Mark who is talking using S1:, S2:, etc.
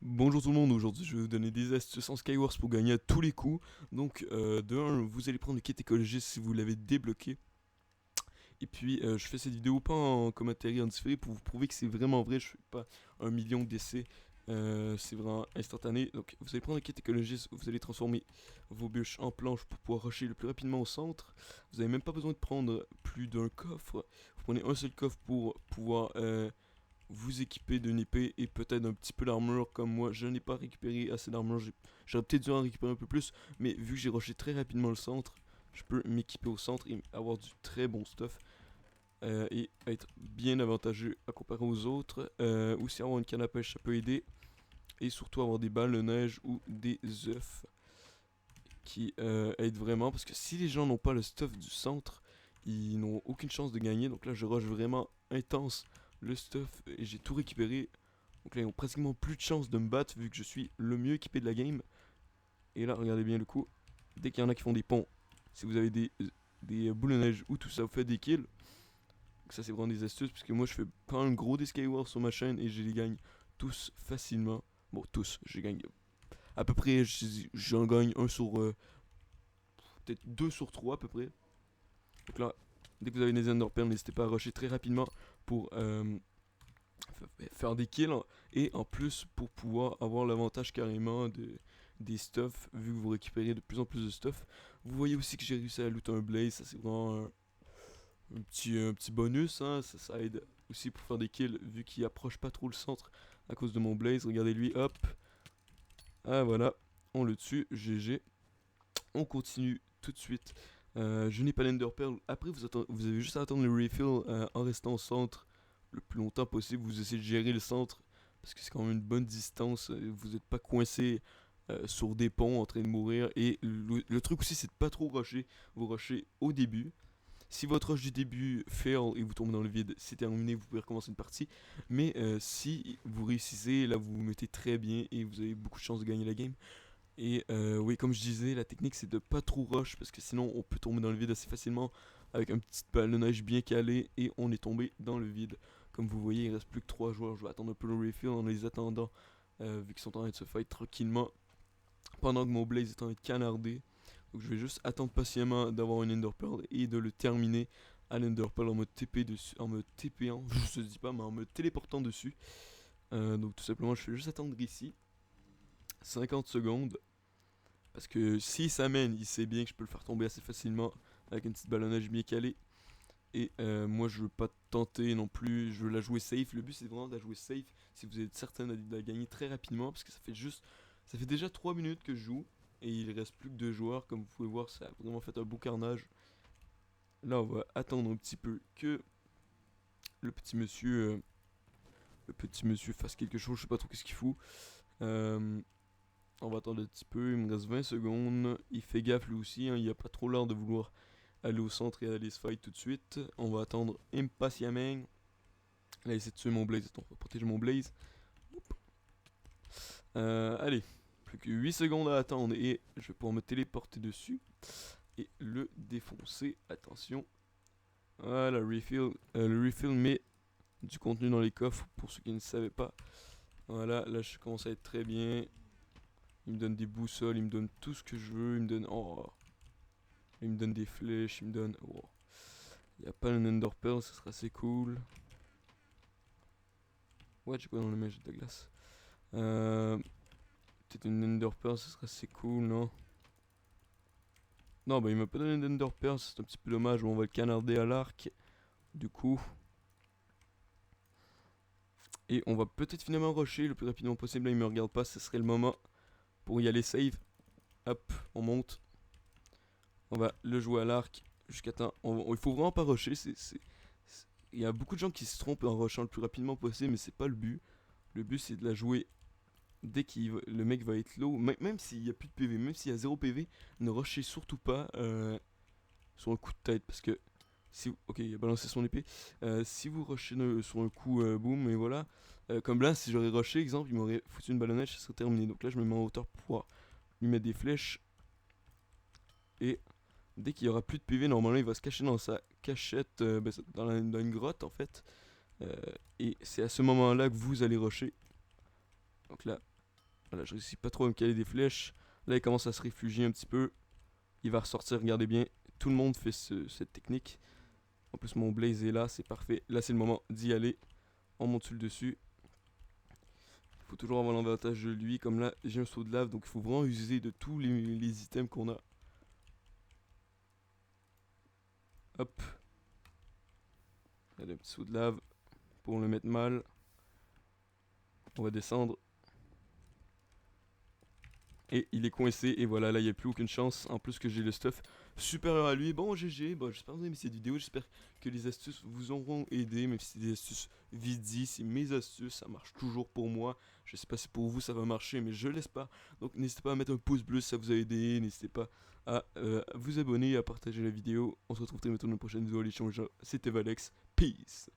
S1: Bonjour tout le monde, aujourd'hui je vais vous donner des astuces en Skywars pour gagner à tous les coups. Donc de 1, vous allez prendre le kit écologiste si vous l'avez débloqué. Et puis je fais cette vidéo pas en commentaire en différé pour vous prouver que c'est vraiment vrai, je fais pas 1 million d'essais. C'est vraiment instantané. Donc vous allez prendre le kit écologiste, vous allez transformer vos bûches en planches pour pouvoir rusher le plus rapidement au centre. Vous n'avez même pas besoin de prendre plus d'un coffre. Vous prenez un seul coffre pour pouvoir vous équiper d'une épée et peut-être un petit peu d'armure. Comme moi je n'ai pas récupéré assez d'armure, j'aurais peut-être dû en récupérer un peu plus, mais vu que j'ai rushé très rapidement le centre, je peux m'équiper au centre et avoir du très bon stuff, et être bien avantageux à comparer aux autres. Aussi avoir une canne à pêche ça peut aider, et surtout avoir des balles de neige ou des œufs qui aident vraiment, parce que si les gens n'ont pas le stuff du centre, ils n'ont aucune chance de gagner. Donc là je rush vraiment intense le stuff et j'ai tout récupéré. Donc là ils ont pratiquement plus de chance de me battre vu que je suis le mieux équipé de la game. Et là regardez bien le coup, dès qu'il y en a qui font des ponts, si vous avez des boules de neige ou tout ça, vous faites des kills. Donc ça c'est vraiment des astuces, parce que moi je fais pas un gros des Skywars sur ma chaîne et je les gagne tous facilement. Bon tous, je gagne à peu près, j'en gagne un sur peut-être 2 sur 3 à peu près. Donc là, dès que vous avez des Enderpearls, n'hésitez pas à rusher très rapidement pour faire des kills, et en plus pour pouvoir avoir l'avantage carrément des stuff, vu que vous récupérez de plus en plus de stuff. Vous voyez aussi que j'ai réussi à loot un blaze, ça c'est vraiment un petit bonus, hein. Ça aide aussi pour faire des kills vu qu'il approche pas trop le centre à cause de mon blaze. Regardez lui, hop, ah voilà, on le tue, GG. On continue tout de suite. Je n'ai pas l'Ender Pearl. Après, vous avez juste à attendre le refill en restant au centre le plus longtemps possible. Vous essayez de gérer le centre parce que c'est quand même une bonne distance. Vous n'êtes pas coincé sur des ponts en train de mourir. Et le truc aussi, c'est de pas trop rusher. Vous rushez au début. Si votre rush du début fail et vous tombez dans le vide, c'est terminé, vous pouvez recommencer une partie. Mais si vous réussissez, là vous vous mettez très bien et vous avez beaucoup de chances de gagner la game. Et oui, comme je disais, la technique c'est de pas trop rush parce que sinon on peut tomber dans le vide assez facilement avec une petite balle de neige bien calée et on est tombé dans le vide. Comme vous voyez, il reste plus que 3 joueurs. Je vais attendre un peu le refill en les attendant, vu qu'ils sont en train de se fight tranquillement pendant que mon blaze est en train de canarder. Donc je vais juste attendre patiemment d'avoir une Ender Pearl et de le terminer à l'Ender Pearl en me TP dessus, en me TPant, je ne dis pas, mais en me téléportant dessus. Donc tout simplement, je vais juste attendre ici 50 secondes. Parce que si ça mène, il sait bien que je peux le faire tomber assez facilement avec une petite ballonnage bien calée. Et moi je veux pas tenter non plus, je veux la jouer safe. Le but c'est vraiment de la jouer safe si vous êtes certain de la gagner très rapidement. Parce que ça fait déjà 3 minutes que je joue. Et il reste plus que 2 joueurs. Comme vous pouvez voir, ça a vraiment fait un beau carnage. Là on va attendre un petit peu que le petit monsieur, fasse quelque chose. Je sais pas trop qu'est-ce qu'il fout. Euh, On va attendre un petit peu, il me reste 20 secondes. Il fait gaffe lui aussi, hein, il a pas trop l'air de vouloir aller au centre et aller se fight tout de suite. On va attendre impatiemment. Là, il essaie de tuer mon blaze, attends, on va protéger mon blaze. Allez, plus que 8 secondes à attendre et je vais pouvoir me téléporter dessus et le défoncer. Attention. Voilà, refill, le refill met du contenu dans les coffres pour ceux qui ne savaient pas. Voilà, là je commence à être très bien. Il me donne des boussoles, il me donne tout ce que je veux, il me donne... Oh, il me donne des flèches, il me donne... Oh. Il n'y a pas un Ender Pearl, ça serait assez cool. Ouais, j'ai quoi dans le match de la glace? Peut-être une Ender Pearl, ça serait assez cool, non? Non, bah il m'a pas donné une Ender Pearl, c'est un petit peu dommage. On va le canarder à l'arc, du coup. Et on va peut-être finalement rusher le plus rapidement possible. Là, il me regarde pas, ce serait le moment pour y aller save. Hop, on monte. On va le jouer à l'arc jusqu'à temps. Il faut vraiment pas rusher. Il y a beaucoup de gens qui se trompent en rushant le plus rapidement possible, mais c'est pas le but. Le but c'est de la jouer dès que le mec va être low. Même s'il y a plus de PV, même s'il y a 0 PV, ne rushez surtout pas sur un coup de tête. Parce que si ok, il a balancé son épée. Si vous rushez sur un coup, boum, et voilà. Comme là, si j'aurais rushé, exemple, il m'aurait foutu une ballonnette, ça serait terminé. Donc là, je me mets en hauteur pour pouvoir lui mettre des flèches. Et dès qu'il y aura plus de PV, normalement il va se cacher dans sa cachette, dans une grotte en fait. Et c'est à ce moment-là que vous allez rusher. Donc là, Voilà, je réussis pas trop à me caler des flèches. Là, il commence à se réfugier un petit peu. Il va ressortir, regardez bien. Tout le monde fait cette technique. En plus, mon blaze est là, c'est parfait. Là, c'est le moment d'y aller. On monte sur le dessus. Il faut toujours avoir l'avantage de lui. Comme là, j'ai un saut de lave, donc il faut vraiment user de tous les items qu'on a. Hop. Regardez, un petit saut de lave pour le mettre mal. On va descendre. Et il est coincé, et voilà, là il n'y a plus aucune chance. En plus que j'ai le stuff supérieur à lui. Bon, GG, bon, j'espère que vous avez aimé cette vidéo. J'espère que les astuces vous auront aidé. Même si c'est des astuces vidi, c'est mes astuces, ça marche toujours pour moi. Je sais pas si pour vous ça va marcher, mais je l'espère. Donc n'hésitez pas à mettre un pouce bleu si ça vous a aidé. N'hésitez pas à vous abonner et à partager la vidéo. On se retrouve très bientôt dans une prochaine vidéo. Les changements, c'était Valex. Peace.